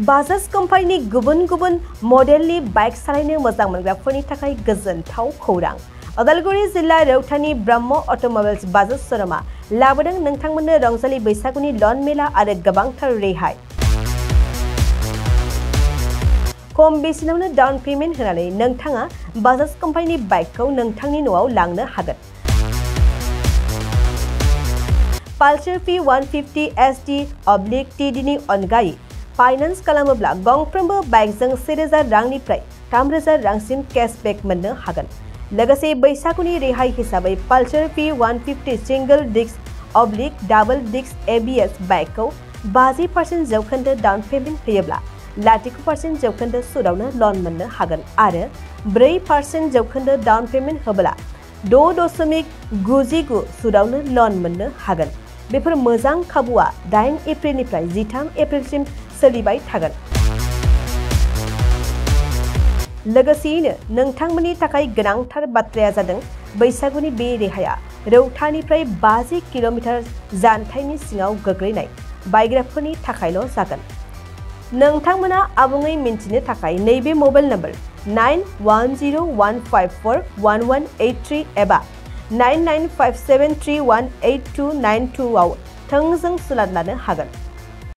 बजाज कम्पानिनि गुबुन गुबुन मडेलनि बाइक सालायनो मोजां मोनग्राफोरनि थाखाय गोजोनथाव खौरां। उदालगुरि जिल्ला रौतानि ब्रह्म अट'मबाइल्स बाजाज श'रुमा लाबोदों नोंथांमोननो रंजालि बैसागुनि लन मेला आरो गोबांथार रेहाय। खम बेसेनावनो डाउन पेमेन्ट होनानै नोंथाङा बजाज कम्पानिनि बाइकखौ नोंथांनि न'आव लांनो हागोन। पालसार P150 SD/TD नि अनगायै फाइनान्स खालामोब्ला गंफ्रोमबो बाइकजों 1000 रांनिफ्राय 3000 रांसिम केशबेक मोननो हागोन। लोगोसे बैसागुनि रेहाय हिसाबै पालसार P150 single disc double disc ABS बाइकखौ 50% जौखोन्दो डाउन पेमेन्ट होयोब्ला 0% जौखोन्दो सुदावनो लन मोननो हागोन आरो 4% जौखोन्दो डाउन पेमेन्ट होब्ला 6.99 सुदावनो लन मोननो हागोन। बेफोर मोजां खाबुआ 8 एप्रिलनिफ्राय 13 एप्रिलसिम सोलिबाय थागोन। लोगोसेयैनो नोंथांमोननि थाखाय गोनांथार बाथ्राया जादों बैसागुनि बे रेहाया रौतानिफ्राय 50 किल'मिटार जानथायनि सिङाव गोग्लैनाय बायग्राफोरनि थाखायल' जागोन। नोंथांमोना आबुङै मिन्थिनो थाखाय नैबे मबाइल नम्बर 9101541183 एबा 9957318292 आव थोंजों सुलाद लानो हागोन।